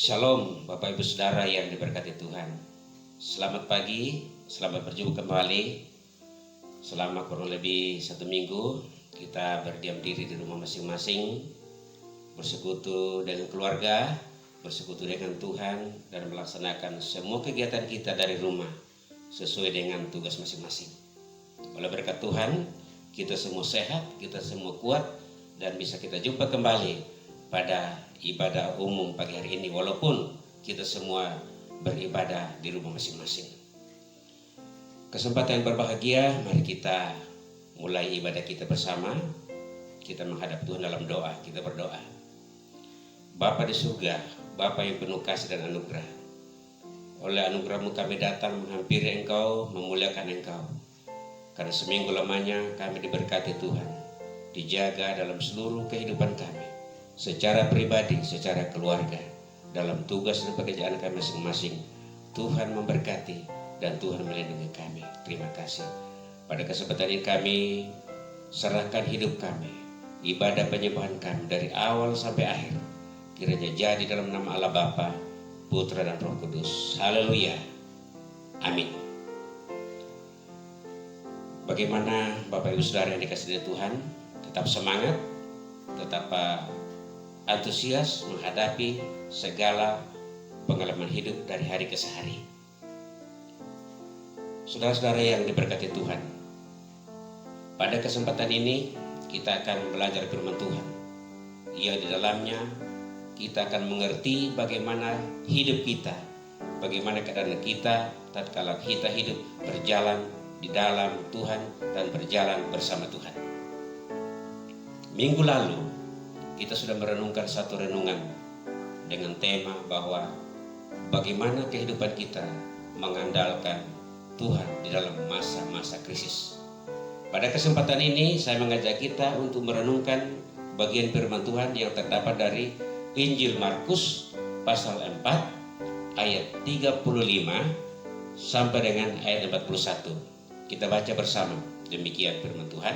Shalom Bapak Ibu Saudara yang diberkati Tuhan. Selamat pagi, selamat berjumpa kembali. Selama kurang lebih 1 minggu kita berdiam diri di rumah masing-masing, bersekutu dengan keluarga, bersekutu dengan Tuhan, dan melaksanakan semua kegiatan kita dari rumah sesuai dengan tugas masing-masing. Oleh berkat Tuhan, kita semua sehat, kita semua kuat, dan bisa kita jumpa kembali pada ibadah umum pagi hari ini, walaupun kita semua beribadah di rumah masing-masing. Kesempatan yang berbahagia, mari kita mulai ibadah kita bersama. Kita menghadap Tuhan dalam doa, kita berdoa. Bapa di surga, Bapa yang penuh kasih dan anugerah, oleh anugerah-Mu kami datang menghampiri Engkau, memuliakan Engkau. Karena seminggu lamanya kami diberkati Tuhan, dijaga dalam seluruh kehidupan kami, secara pribadi, secara keluarga, dalam tugas dan pekerjaan kami masing-masing. Tuhan memberkati dan Tuhan melindungi kami. Terima kasih. Pada kesempatan ini kami serahkan hidup kami, ibadah penyembahan kami dari awal sampai akhir, kiranya jadi dalam nama Allah Bapa, Putra dan Roh Kudus. Haleluya. Amin. Bagaimana Bapak Ibu Saudara yang dikasihi Tuhan? Tetap semangat, tetap antusias menghadapi segala pengalaman hidup dari hari ke hari. Saudara-saudara yang diberkati Tuhan, pada kesempatan ini kita akan belajar firman Tuhan. Ia di dalamnya kita akan mengerti bagaimana hidup kita, bagaimana keadaan kita tatkala kita hidup berjalan di dalam Tuhan dan berjalan bersama Tuhan. Minggu lalu kita sudah merenungkan satu renungan dengan tema bahwa bagaimana kehidupan kita mengandalkan Tuhan di dalam masa-masa krisis. Pada kesempatan ini saya mengajak kita untuk merenungkan bagian firman Tuhan yang terdapat dari Injil Markus pasal 4 ayat 35 sampai dengan ayat 41. Kita baca bersama, demikian firman Tuhan.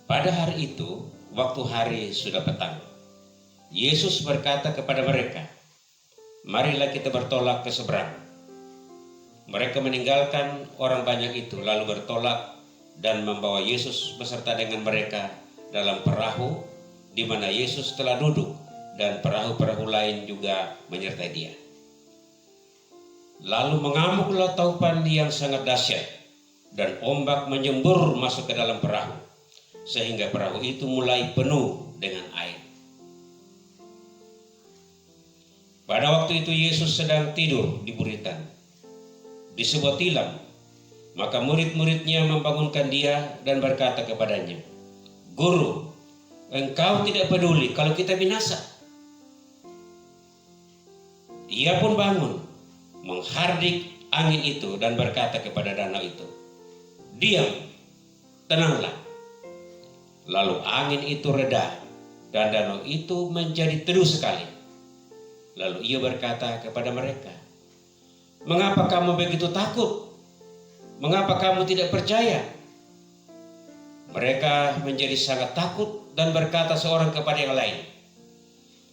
Pada hari itu, waktu hari sudah petang, Yesus berkata kepada mereka, "Marilah kita bertolak ke seberang." Mereka meninggalkan orang banyak itu, lalu bertolak dan membawa Yesus beserta dengan mereka dalam perahu, di mana Yesus telah duduk, dan perahu-perahu lain juga menyertai Dia. Lalu mengamuklah taupan yang sangat dahsyat, dan ombak menyembur masuk ke dalam perahu, sehingga perahu itu mulai penuh dengan air. Pada waktu itu Yesus sedang tidur di buritan di sebuah tilam. Maka murid-muridnya membangunkan Dia dan berkata kepadanya, "Guru, Engkau tidak peduli kalau kita binasa?" Ia pun bangun, menghardik angin itu dan berkata kepada danau itu, "Diam, tenanglah." Lalu angin itu reda dan danau itu menjadi teduh sekali. Lalu Ia berkata kepada mereka, "Mengapa kamu begitu takut? Mengapa kamu tidak percaya?" Mereka menjadi sangat takut dan berkata seorang kepada yang lain,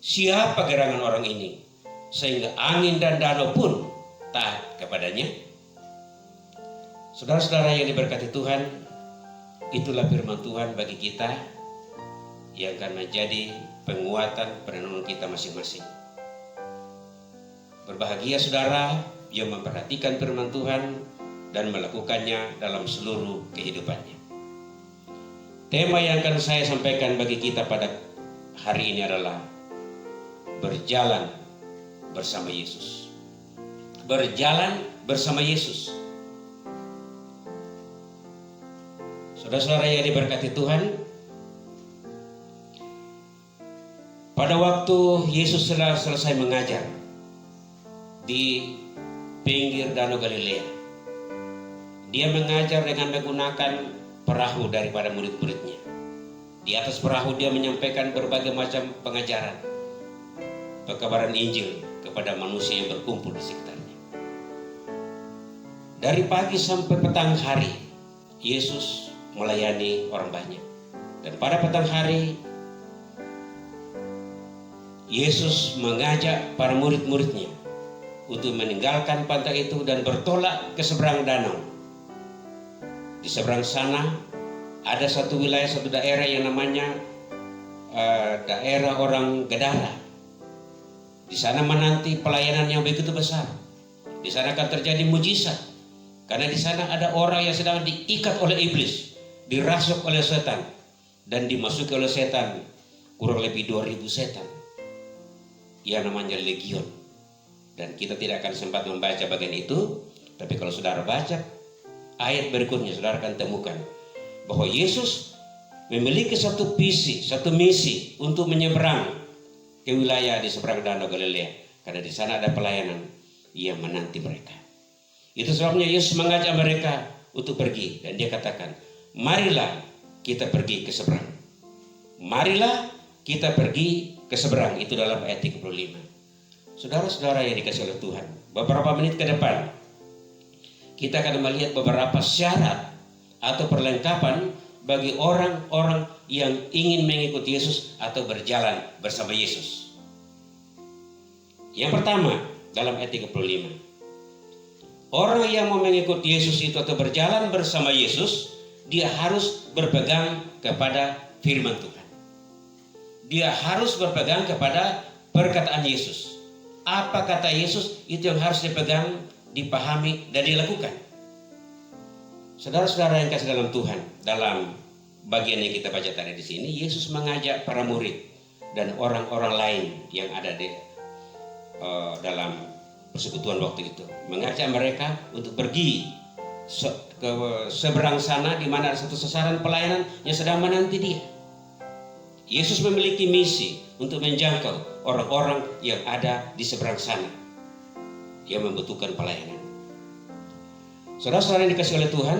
"Siapa gerangan orang ini sehingga angin dan danau pun taat kepadanya?" Saudara-saudara yang diberkati Tuhan, itulah firman Tuhan bagi kita yang akan menjadi penguatan perenungan kita masing-masing. Berbahagia saudara yang memperhatikan firman Tuhan dan melakukannya dalam seluruh kehidupannya. Tema yang akan saya sampaikan bagi kita pada hari ini adalah berjalan bersama Yesus. Berjalan bersama Yesus. Saudara-saudara yang diberkati Tuhan, pada waktu Yesus telah selesai mengajar di pinggir Danau Galilea, Dia mengajar dengan menggunakan perahu daripada murid-muridnya. Di atas perahu Dia menyampaikan berbagai macam pengajaran, pekabaran Injil kepada manusia yang berkumpul di sekitarnya. Dari pagi sampai petang hari, Yesus melayani orang banyak. Dan pada petang hari, Yesus mengajak para murid-muridnya untuk meninggalkan pantai itu dan bertolak ke seberang danau. Di seberang sana ada satu wilayah, satu daerah yang namanya daerah orang Gadara. Di sana menanti pelayanan yang begitu besar. Di sana akan terjadi mujizat, karena di sana ada orang yang sedang diikat oleh iblis, dirasuk oleh setan, dan dimasuki oleh setan kurang lebih 2000 setan yang namanya legion. Dan kita tidak akan sempat membaca bagian itu, tapi kalau saudara baca ayat berikutnya, saudara akan temukan bahwa Yesus memiliki satu visi, satu misi untuk menyeberang ke wilayah di seberang danau Galilea, karena di sana ada pelayanan yang menanti mereka. Itu sebabnya Yesus mengajak mereka untuk pergi, dan dia katakan, marilah kita pergi ke seberang. Marilah kita pergi ke seberang. Itu dalam ayat 35. Saudara-saudara yang dikasih oleh Tuhan, beberapa menit ke depan kita akan melihat beberapa syarat atau perlengkapan bagi orang-orang yang ingin mengikuti Yesus atau berjalan bersama Yesus. Yang pertama, dalam ayat 35, orang yang mau mengikuti Yesus itu atau berjalan bersama Yesus, dia harus berpegang kepada firman Tuhan. Dia harus berpegang kepada perkataan Yesus. Apa kata Yesus, itu yang harus dipegang, dipahami, dan dilakukan. Saudara-saudara yang kasih dalam Tuhan, dalam bagian yang kita baca tadi di sini, Yesus mengajak para murid dan orang-orang lain yang ada di dalam persekutuan waktu itu, mengajak mereka untuk pergi ke seberang sana, di mana ada satu sasaran pelayanan yang sedang menanti dia. Yesus memiliki misi untuk menjangkau orang-orang yang ada di seberang sana yang membutuhkan pelayanan. Saudara-saudara yang dikasih oleh Tuhan,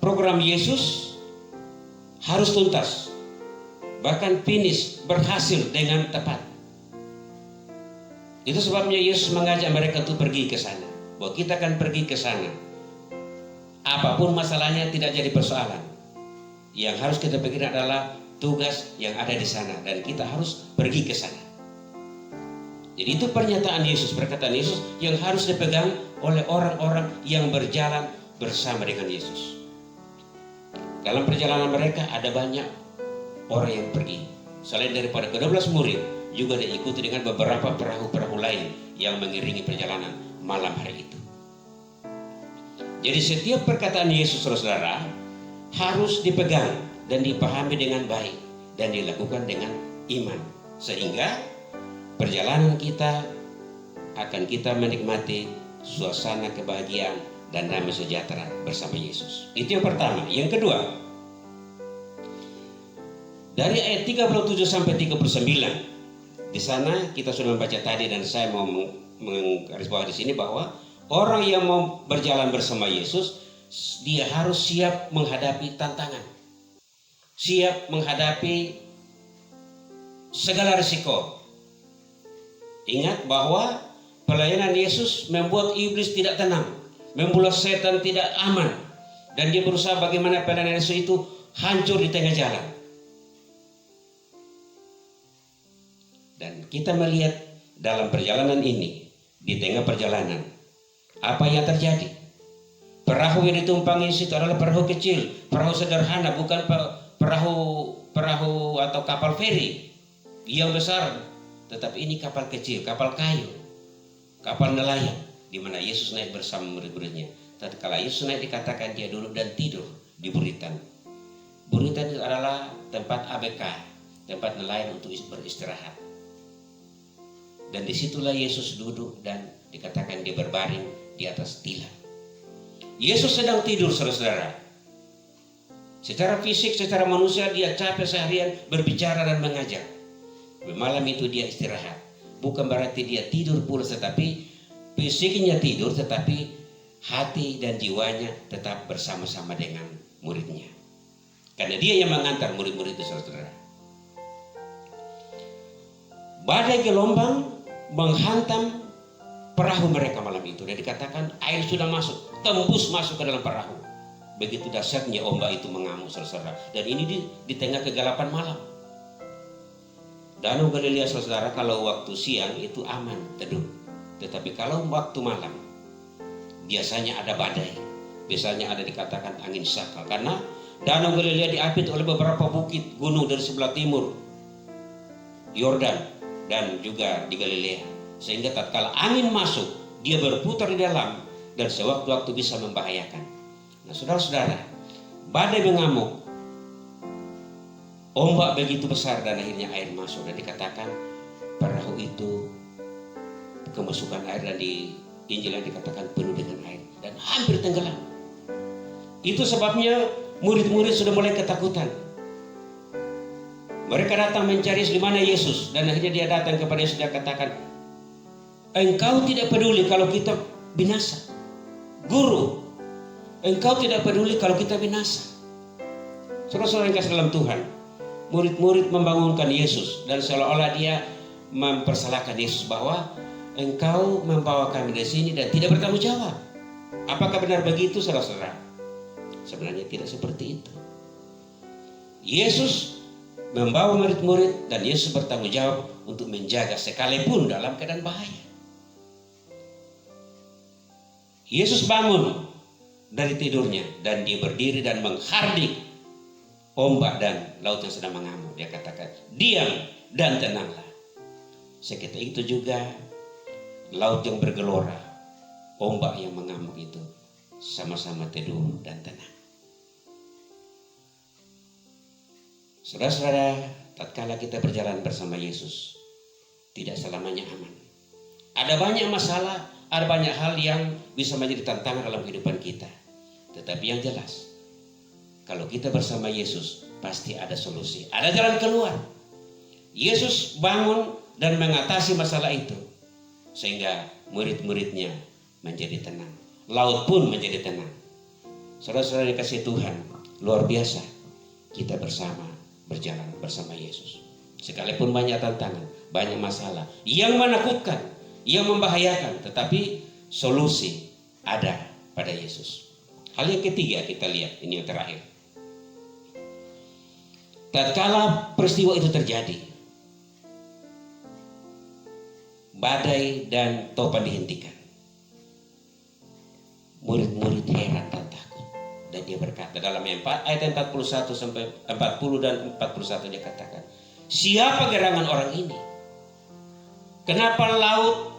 program Yesus harus tuntas, bahkan finish, berhasil dengan tepat. Itu sebabnya Yesus mengajak mereka untuk pergi ke sana, bahwa kita akan pergi ke sana. Apapun masalahnya tidak jadi persoalan. Yang harus kita pikirkan adalah tugas yang ada di sana, dan kita harus pergi ke sana. Jadi itu pernyataan Yesus, perkataan Yesus yang harus dipegang oleh orang-orang yang berjalan bersama dengan Yesus. Dalam perjalanan mereka ada banyak orang yang pergi. Selain daripada ke-12 murid, juga diikuti dengan beberapa perahu-perahu lain yang mengiringi perjalanan malam hari itu. Jadi setiap perkataan Yesus, saudara, harus dipegang dan dipahami dengan baik dan dilakukan dengan iman, sehingga perjalanan kita akan kita menikmati suasana kebahagiaan dan damai sejahtera bersama Yesus. Itu yang pertama. Yang kedua, dari ayat 37 sampai 39, di sana kita sudah membaca tadi, dan saya mau menggarisbawahi di sini bahwa orang yang mau berjalan bersama Yesus, dia harus siap menghadapi tantangan, siap menghadapi segala risiko. Ingat bahwa pelayanan Yesus membuat iblis tidak tenang, membuat setan tidak aman, dan dia berusaha bagaimana pelayanan Yesus itu hancur di tengah jalan. Dan kita melihat dalam perjalanan ini, di tengah perjalanan, apa yang terjadi? Perahu yang ditumpangi situ adalah perahu kecil, perahu sederhana, bukan perahu atau kapal feri yang besar, tetapi ini kapal kecil, kapal kayu, kapal nelayan, di mana Yesus naik bersama murid-muridnya. Tatkala Yesus naik, dikatakan dia duduk dan tidur di buritan. Buritan itu adalah tempat ABK, tempat nelayan untuk beristirahat. Dan disitulah Yesus duduk, dan dikatakan dia berbaring di atas tilam. Yesus sedang tidur, saudara-saudara. Secara fisik, secara manusia dia capek seharian berbicara dan mengajar. Malam itu dia istirahat. Bukan berarti dia tidur pula, tetapi fisiknya tidur, tetapi hati dan jiwanya tetap bersama-sama dengan muridnya. Karena dia yang mengantar murid-murid itu, saudara. Badai gelombang menghantam perahu mereka malam itu, dan dikatakan air sudah masuk, tembus masuk ke dalam perahu. Begitu dahsyatnya ombak itu mengamuk, saudara. Dan ini di tengah kegelapan malam. Danau Galilea saudara kalau waktu siang itu aman, teduh. Tetapi kalau waktu malam biasanya ada badai. Biasanya ada dikatakan angin sakal. Karena Danau Galilea diapit oleh beberapa bukit gunung dari sebelah timur Yordan dan juga di Galilea. Sehingga tatkala angin masuk, dia berputar di dalam dan sewaktu-waktu bisa membahayakan. Nah, saudara-saudara, badai mengamuk, ombak begitu besar dan akhirnya air masuk dan dikatakan perahu itu kemasukan air, dan di Injil yang dikatakan penuh dengan air dan hampir tenggelam. Itu sebabnya murid-murid sudah mulai ketakutan. Mereka datang mencari di mana Yesus, dan akhirnya dia datang kepada Yesus dan katakan, engkau tidak peduli kalau kita binasa. Guru, engkau tidak peduli kalau kita binasa. Saudara-saudara yang kasih dalam Tuhan, murid-murid membangunkan Yesus dan seolah-olah dia mempersalahkan Yesus bahwa engkau membawa kami dari sini dan tidak bertanggung jawab. Apakah benar begitu, saudara-saudara? Sebenarnya tidak seperti itu. Yesus membawa murid-murid dan Yesus bertanggung jawab untuk menjaga sekalipun dalam keadaan bahaya. Yesus bangun dari tidurnya dan dia berdiri dan menghardik ombak dan laut yang sedang mengamuk. Dia katakan, diam dan tenanglah. Seketika itu juga laut yang bergelora, ombak yang mengamuk itu sama-sama teduh dan tenang. Saudara-saudara, tatkala kita berjalan bersama Yesus, tidak selamanya aman. Ada banyak masalah, ada banyak hal yang bisa menjadi tantangan dalam kehidupan kita. Tetapi yang jelas, kalau kita bersama Yesus, pasti ada solusi, ada jalan keluar. Yesus bangun dan mengatasi masalah itu, sehingga murid-muridnya menjadi tenang. Laut pun menjadi tenang. Saudara-saudara dikasih Tuhan, luar biasa kita bersama berjalan bersama Yesus. Sekalipun banyak tantangan, banyak masalah yang menakutkan, yang membahayakan, tetapi solusi ada pada Yesus. Hal yang ketiga kita lihat, ini yang terakhir. Tatkala peristiwa itu terjadi, badai dan topan dihentikan, murid-murid heran dan takut. Dan dia berkata dalam ayat 41 sampai 40 dan 41 dia katakan, siapa gerangan orang ini? Kenapa laut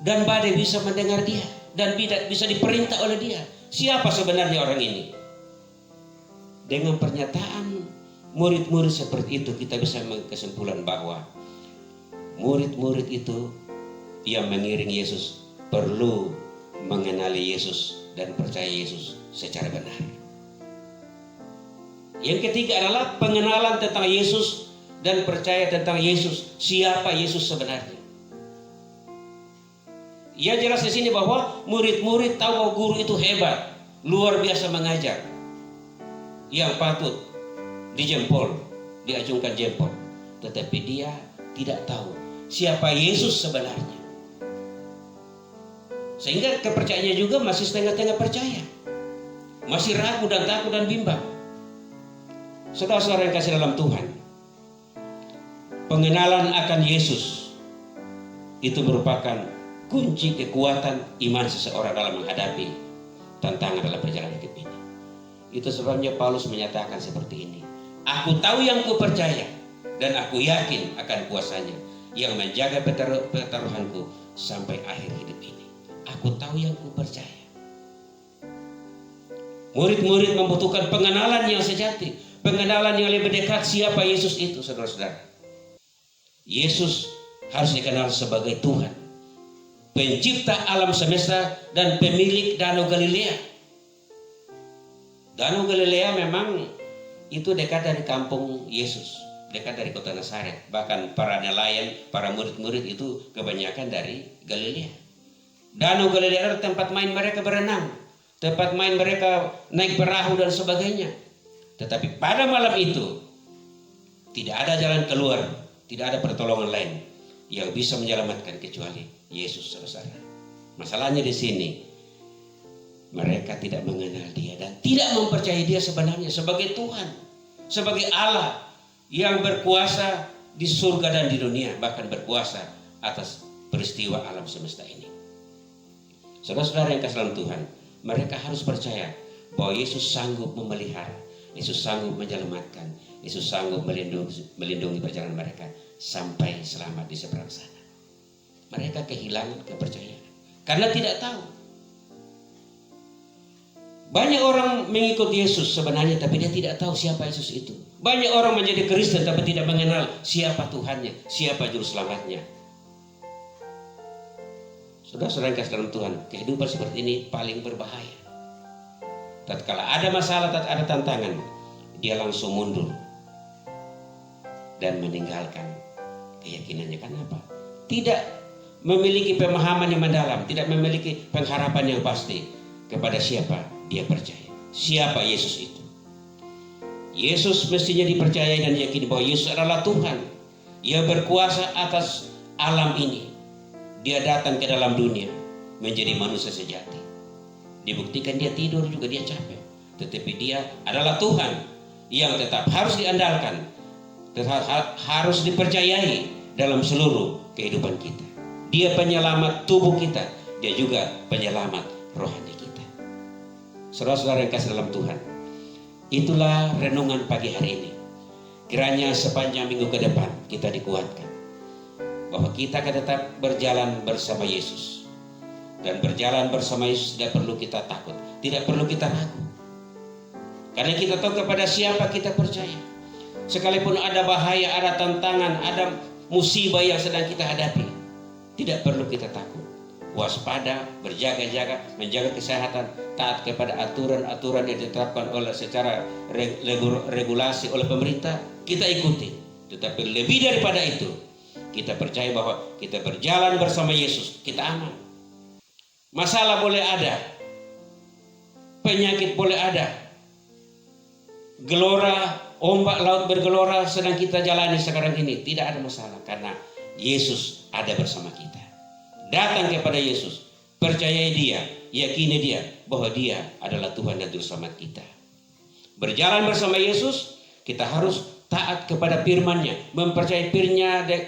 dan badai bisa mendengar dia dan bisa diperintah oleh dia? Siapa sebenarnya orang ini? Dengan pernyataan murid-murid seperti itu kita bisa mengesimpulan bahwa murid-murid itu yang mengiring Yesus perlu mengenali Yesus dan percaya Yesus secara benar. Yang ketiga adalah pengenalan tentang Yesus dan percaya tentang Yesus, siapa Yesus sebenarnya. Ia jelas di sini bahwa murid-murid tahu bahwa guru itu hebat, luar biasa mengajar, yang patut dijempol, diacungkan jempol. Tetapi dia tidak tahu siapa Yesus sebenarnya. Sehingga kepercayaannya juga masih setengah-tengah percaya, masih ragu dan takut dan bimbang. Saudara-saudara yang kasih dalam Tuhan, pengenalan akan Yesus itu merupakan kunci kekuatan iman seseorang dalam menghadapi tantangan dalam perjalanan hidup ini. Itu sebabnya Paulus menyatakan seperti ini, aku tahu yang ku percaya dan aku yakin akan kuasanya yang menjaga pertaruhanku sampai akhir hidup ini. Aku tahu yang ku percaya. Murid-murid membutuhkan pengenalan yang sejati, pengenalan yang lebih dekat siapa Yesus itu, saudara-saudara. Yesus harus dikenal sebagai Tuhan, pencipta alam semesta dan pemilik Danau Galilea. Danau Galilea memang itu dekat dari kampung Yesus, dekat dari kota Nazaret. Bahkan para nelayan, para murid-murid itu kebanyakan dari Galilea. Danau Galilea adalah tempat main mereka berenang, tempat main mereka naik perahu dan sebagainya. Tetapi pada malam itu tidak ada jalan keluar, tidak ada pertolongan lain yang bisa menyelamatkan kecuali Yesus, saudara. Masalahnya di sini, mereka tidak mengenal Dia dan tidak mempercayai Dia sebenarnya sebagai Tuhan, sebagai Allah yang berkuasa di surga dan di dunia, bahkan berkuasa atas peristiwa alam semesta ini. Saudara-saudara yang kasih dalam Tuhan, mereka harus percaya bahwa Yesus sanggup memelihara, Yesus sanggup menyelamatkan, Yesus sanggup melindungi perjalanan mereka sampai selamat di seberang sana. Mereka kehilangan kepercayaan karena tidak tahu. Banyak orang mengikut Yesus sebenarnya, tapi dia tidak tahu siapa Yesus itu. Banyak orang menjadi Kristen tapi tidak mengenal siapa Tuhannya, siapa juru selamatnya. Saudara-saudara yang kasih dalam Tuhan, kehidupan seperti ini paling berbahaya. Tatkala ada masalah, tatkala ada tantangan, dia langsung mundur dan meninggalkan keyakinannya. Kenapa? Tidak memiliki pemahaman yang mendalam, tidak memiliki pengharapan yang pasti kepada siapa dia percaya. Siapa Yesus itu? Yesus mestinya dipercayai dan diyakini bahwa Yesus adalah Tuhan. Ia berkuasa atas alam ini. Dia datang ke dalam dunia menjadi manusia sejati. Dibuktikan dia tidur juga, dia capek. Tetapi dia adalah Tuhan yang tetap harus diandalkan, tetap harus dipercayai dalam seluruh kehidupan kita. Dia penyelamat tubuh kita, dia juga penyelamat rohani kita. Saudara-saudara yang kasih dalam Tuhan, itulah renungan pagi hari ini. Kiranya sepanjang minggu ke depan kita dikuatkan bahwa kita akan tetap berjalan bersama Yesus. Dan berjalan bersama Yesus tidak perlu kita takut, tidak perlu kita ragu. Karena kita tahu kepada siapa kita percaya. Sekalipun ada bahaya, ada tantangan, ada musibah yang sedang kita hadapi, tidak perlu kita takut. Waspada, berjaga-jaga, menjaga kesehatan, taat kepada aturan-aturan yang ditetapkan oleh secara regulasi oleh pemerintah, kita ikuti. Tetapi lebih daripada itu, kita percaya bahwa kita berjalan bersama Yesus, kita aman. Masalah boleh ada, penyakit boleh ada, gelora, ombak laut bergelora sedang kita jalani sekarang ini, tidak ada masalah karena Yesus ada bersama kita. Datang kepada Yesus, percayai dia, yakini dia bahwa dia adalah Tuhan dan Juru Selamat kita. Berjalan bersama Yesus, kita harus taat kepada firman-Nya, mempercayai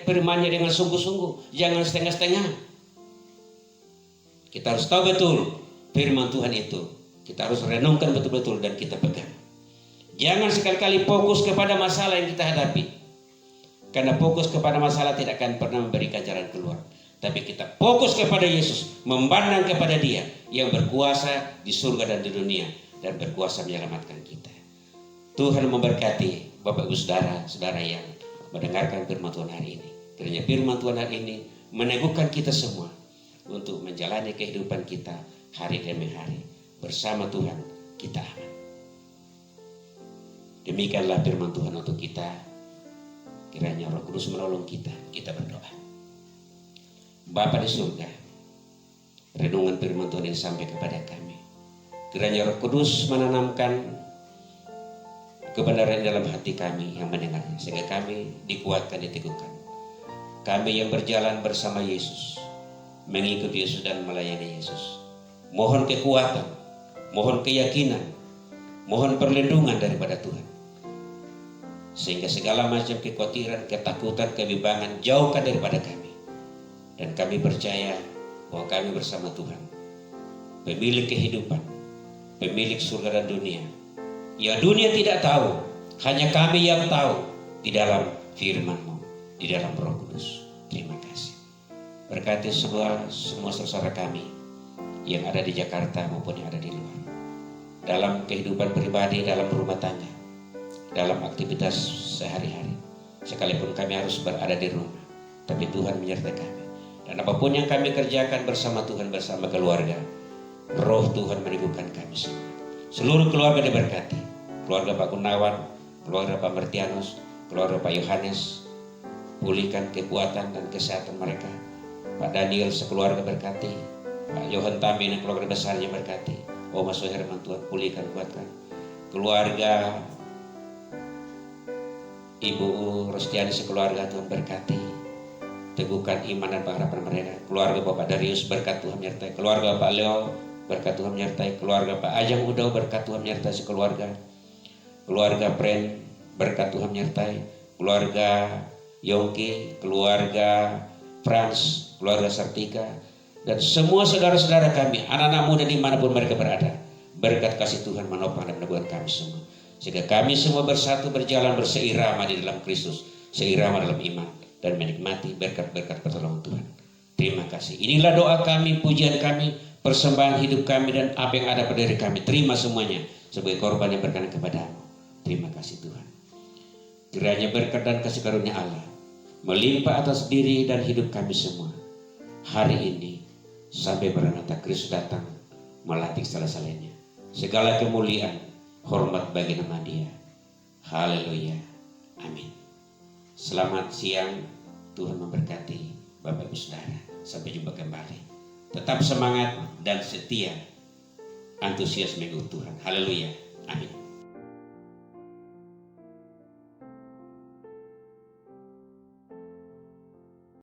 firman-Nya dengan sungguh-sungguh, jangan setengah-setengah. Kita harus tahu betul firman Tuhan itu, kita harus renungkan betul-betul dan kita pegang. Jangan sekali-kali fokus kepada masalah yang kita hadapi, karena fokus kepada masalah tidak akan pernah memberikan jalan keluar. Tapi kita fokus kepada Yesus, memandang kepada Dia yang berkuasa di surga dan di dunia dan berkuasa menyelamatkan kita. Tuhan memberkati Bapak Ibu saudara yang mendengarkan firman Tuhan hari ini. Kiranya firman Tuhan hari ini meneguhkan kita semua untuk menjalani kehidupan kita hari demi hari. Bersama Tuhan kita aman. Demikianlah firman Tuhan untuk kita. Kiranya Roh Kudus menolong kita. Kita berdoa. Bapa di surga, renungan firman Tuhan ini sampai kepada kami. Kiranya Roh Kudus menanamkan kebenaran dalam hati kami yang mendengarnya, sehingga kami dikuatkan, diteguhkan. Kami yang berjalan bersama Yesus, mengikuti Yesus dan melayani Yesus. Mohon kekuatan, mohon keyakinan, mohon perlindungan daripada Tuhan. Sehingga segala macam kekhawatiran, ketakutan, kebimbangan jauhkan daripada kami. Dan kami percaya bahwa kami bersama Tuhan, pemilik kehidupan, pemilik surga dan dunia. Ya, dunia tidak tahu, hanya kami yang tahu di dalam firman-Mu, di dalam Roh Kudus. Terima kasih. Berkati semua saudara kami yang ada di Jakarta maupun yang ada di luar. Dalam kehidupan pribadi, dalam rumah tangga, dalam aktivitas sehari-hari. Sekalipun kami harus berada di rumah, tapi Tuhan menyertai kami. Dan apapun yang kami kerjakan bersama Tuhan, bersama keluarga, Roh Tuhan meneguhkan kami semua. Seluruh keluarga diberkati. Keluarga Pak Gunawan, keluarga Pak Martianus, keluarga Pak Yohanes, pulihkan kekuatan dan kesehatan mereka. Pak Daniel sekeluarga berkati. Pak Johan Tami dan keluarga besarnya berkati. Oh Mas Herman, Tuhan pulihkan, kuatkan. Keluarga Ibu Rostiani sekeluarga, Tuhan berkati. Teguhkan iman dan pengharapan mereka. Keluarga Bapak Darius, berkat Tuhan menyertai. Keluarga Pak Leo, berkat Tuhan menyertai. Keluarga Pak Ajang Udau, berkat Tuhan menyertai sekeluarga. Keluarga Pren, berkat Tuhan menyertai. Keluarga Yongki, keluarga Frans, keluarga Sartika, dan semua saudara-saudara kami, anak-anak muda dimanapun mereka berada. Berkat kasih Tuhan menopang dan meneguhkan kami semua, sehingga kami semua bersatu berjalan berseirama di dalam Kristus, seirama dalam iman, dan menikmati berkat-berkat pertolongan Tuhan. Terima kasih. Inilah doa kami, pujian kami, persembahan hidup kami, dan apa yang ada pada diri kami. Terima semuanya sebagai korban yang berkenan kepadamu. Terima kasih Tuhan. Kiranya berkat dan kasih karunia Allah melimpah atas diri dan hidup kami semua hari ini sampai Maranatha Kristus datang melantik salah-salahnya. Segala kemuliaan, hormat bagi nama Dia. Haleluya. Amin. Selamat siang. Tuhan memberkati Bapak Ibu Saudara. Sampai jumpa kembali. Tetap semangat dan setia, antusias mengikut Tuhan. Haleluya.